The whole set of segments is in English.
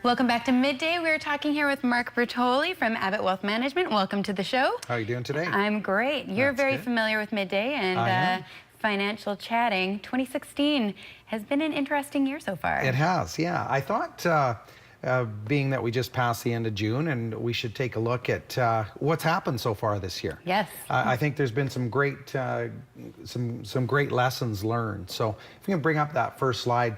Welcome back to Midday. We're talking here with Mark Bertoli from Abbott Wealth Management. Welcome to the show. How are you doing today? I'm great. You're very familiar with Midday and financial chatting. 2016 has been an interesting year so far. It has, yeah. I thought, being that we just passed the end of June, and we should take a look at what's happened so far this year. Yes. I think there's been some great, some great lessons learned. So if you can bring up that first slide.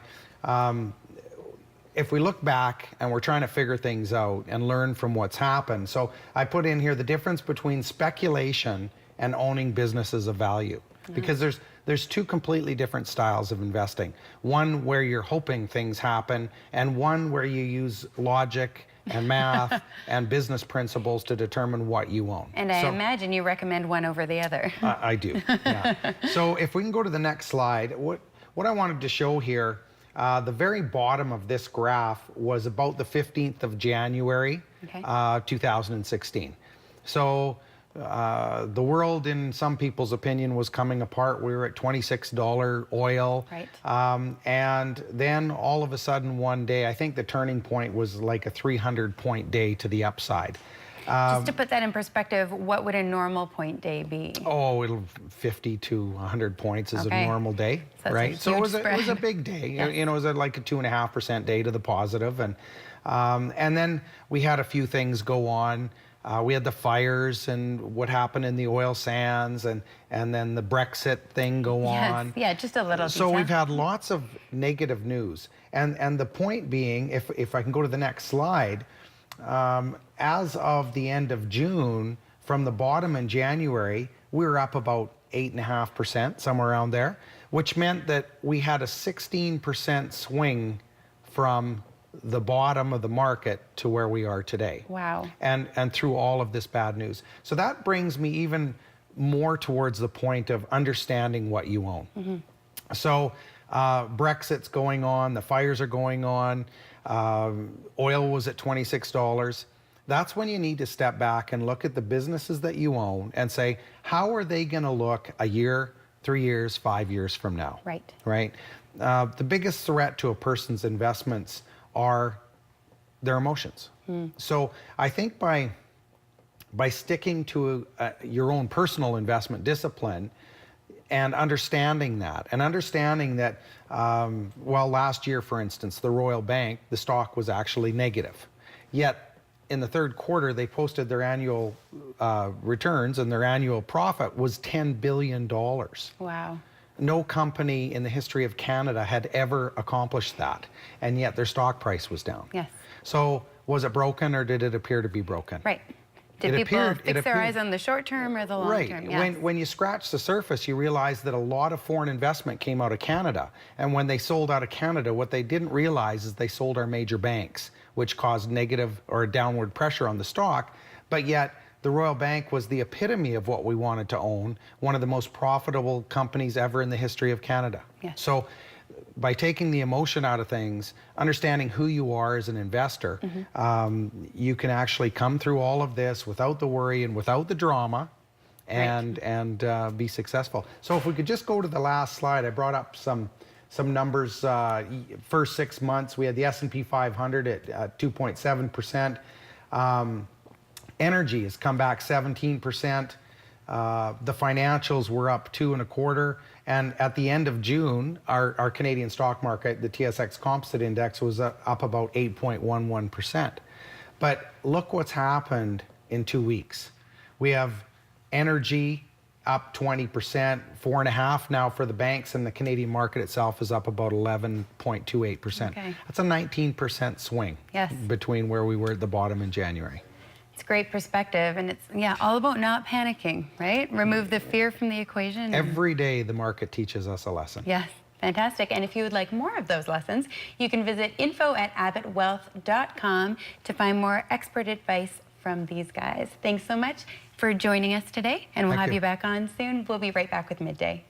If we look back and we're trying to figure things out and learn from what's happened. So I put in here the difference between speculation and owning businesses of value. Because there's two completely different styles of investing. One where you're hoping things happen, and one where you use logic and math and business principles to determine what you own. And I imagine you recommend one over the other. I do, yeah. So if we can go to the next slide, what I wanted to show here, the very bottom of this graph was about the 15th of January, 2016. So the world, in some people's opinion, was coming apart. We were at $26 oil. Right. And then all of a sudden one day, I think the turning point was like a 300-point day to the upside. Just to put that in perspective, what would a normal point day be? Oh, it'll 50 to 100 points is a normal day, right? So it was a big day. Yes. You know, it was like a 2.5% day to the positive, and then we had a few things go on. We had the fires and what happened in the oil sands, and then the Brexit thing go on. Yeah, just a little. So we've had lots of negative news, and the point being, if I can go to the next slide. As of the end of June, from the bottom in January, we were up about 8.5%, somewhere around there, which meant that we had a 16% swing from the bottom of the market to where we are today. Wow. And through all of this bad news. So that brings me even more towards the point of understanding what you own. Mm-hmm. So Brexit's going on, the fires are going on, oil was at $26. That's when you need to step back and look at the businesses that you own and say, how are they going to look a year, 3 years, 5 years from now? Right. Right. The biggest threat to a person's investments are their emotions. So I think by sticking to your own personal investment discipline and understanding that, well, last year, for instance, the Royal Bank, the stock was actually negative. Yet in the third quarter, they posted their annual returns, and their annual profit was $10 billion. Wow. No company in the history of Canada had ever accomplished that, and yet their stock price was down. Yes. So was it broken, or did it appear to be broken? Right. Did people fix their eyes on the short term or the long term? Right. When you scratch the surface, you realize that a lot of foreign investment came out of Canada. And when they sold out of Canada, what they didn't realize is they sold our major banks, which caused negative or downward pressure on the stock. But yet, the Royal Bank was the epitome of what we wanted to own, one of the most profitable companies ever in the history of Canada. Yes. So by taking the emotion out of things, understanding who you are as an investor, you can actually come through all of this without the worry and without the drama, and be successful. So if we could just go to the last slide, I brought up some numbers. First 6 months, we had the S&P 500 at 2.7%. Energy has come back 17%. The financials were up 2.25%. And at the end of June, our Canadian stock market, the TSX Composite Index, was up about 8.11%. But look what's happened in 2 weeks. We have energy up 20%, 4.5% now for the banks, and the Canadian market itself is up about 11.28%. Okay. That's a 19% swing between where we were at the bottom in January. It's great perspective, and it's all about not panicking, right? Remove the fear from the equation. Every day the market teaches us a lesson. Yes, fantastic. And if you would like more of those lessons, you can visit info@abbottwealth.com to find more expert advice from these guys. Thanks so much for joining us today, and we'll have you back on soon. We'll be right back with Midday.